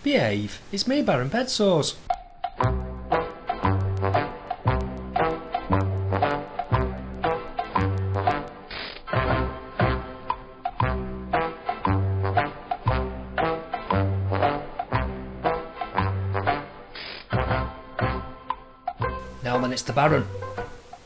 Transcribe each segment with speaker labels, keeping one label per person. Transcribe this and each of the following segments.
Speaker 1: Behave, it's me, Baron Bedsores. Now then, it's the Baron.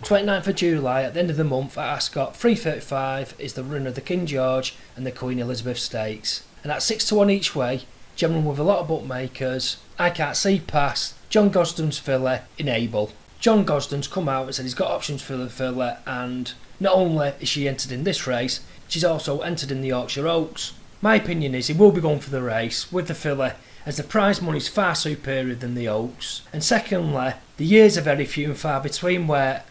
Speaker 1: 29th of July, at the end of the month at Ascot, 3:35 is the run of the King George and the Queen Elizabeth Stakes. And at 6-1 each way, generally with a lot of bookmakers, I can't see past John Gosden's filly, Enable. John Gosden's come out and said he's got options for the filly, and not only is she entered in this race, she's also entered in the Yorkshire Oaks. My opinion is he will be going for the race with the filly, as the prize money is far superior than the Oaks. And secondly, the years are very few and far between where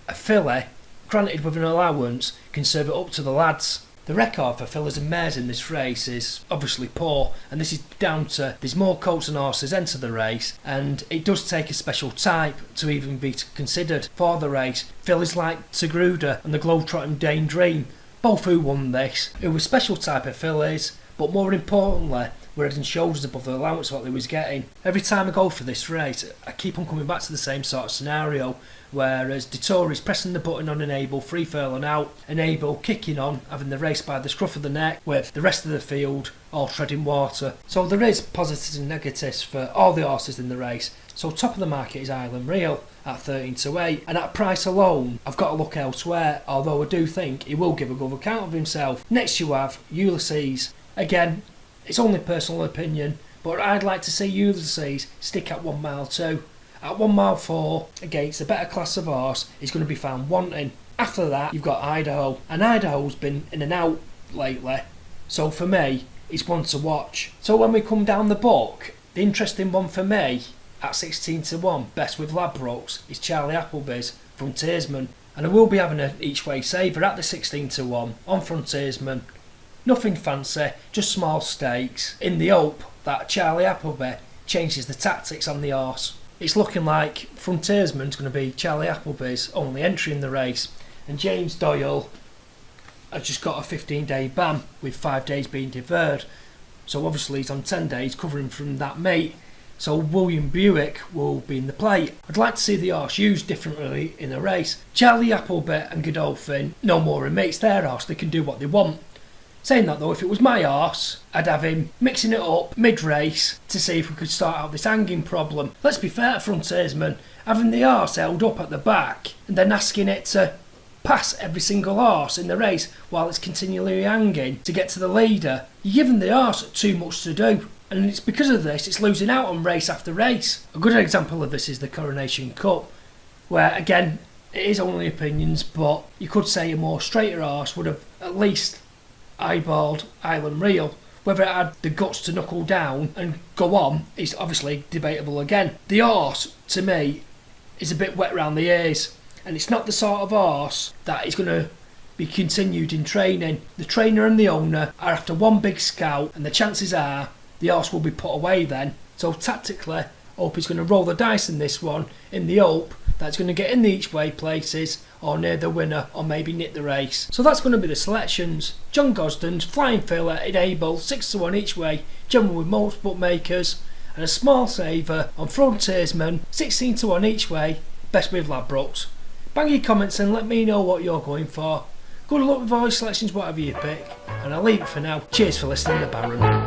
Speaker 1: a filly, granted with an allowance, can serve it up to the lads. The record for fillies and mares in this race is obviously poor, and this is down to there's more colts and horses enter the race, and it does take a special type to even be considered for the race. Fillies like Tagruda and the Globetrotting Dane Dream, both who won this, who were special type of fillies, but more importantly were heading shoulders above the allowance what they was getting. Every time I go for this race, I keep on coming back to the same sort of scenario, whereas Dettori is pressing the button on Enable, 3 furlong out, Enable kicking on, having the race by the scruff of the neck, with the rest of the field all treading water. So there is positives and negatives for all the horses in the race. So top of the market is Island Real at 13-8, and at price alone I've got to look elsewhere, although I do think he will give a good account of himself. Next you have Ulysses. Again, it's only personal opinion, but I'd like to see Ulysses stick at 1 mile 2. At 1 mile 4, against a better class of horse, he's going to be found wanting. After that, you've got Idaho, and Idaho's been in and out lately, so for me, it's one to watch. So when we come down the book, the interesting one for me, at 16-1, best with Ladbrokes, is Charlie Appleby's Frontiersman, and I will be having an each way saver at the 16-1 on Frontiersman. Nothing fancy, just small stakes, in the hope that Charlie Appleby changes the tactics on the horse. It's looking like Frontiersman's going to be Charlie Appleby's only entry in the race, and James Doyle has just got a 15-day ban with 5 days being deferred, so obviously he's on 10 days covering from that meet. So William Buick will be in the play. I'd like to see the horse used differently in a race. Charlie Appleby and Godolphin, no more in mates, their horse, they can do what they want. Saying that though, if it was my horse, I'd have him mixing it up mid-race to see if we could start out this hanging problem. Let's be fair to Frontiersman, having the horse held up at the back and then asking it to pass every single horse in the race while it's continually hanging to get to the leader, you're giving the horse too much to do. And it's because of this it's losing out on race after race. A good example of this is the Coronation Cup, where again, it is only opinions, but you could say a more straighter horse would have at least eyeballed Island Real. Whether it had the guts to knuckle down and go on is obviously debatable again. The horse, to me, is a bit wet round the ears, and it's not the sort of horse that is going to be continued in training. The trainer and the owner are after one big scout, and the chances are the horse will be put away then. So tactically, I hope he's going to roll the dice in this one, in the hope that it's going to get in the each way places or near the winner or maybe nick the race. So that's going to be the selections. John Gosden's Flying Filler, Enable, 6-1 each way, general with most bookmakers, and a small saver on Frontiersman, 16-1 each way, best with Ladbrokes. Bang your comments and let me know what you're going for. Good luck with all your selections, whatever you pick, and I'll leave it for now. Cheers for listening to Baron.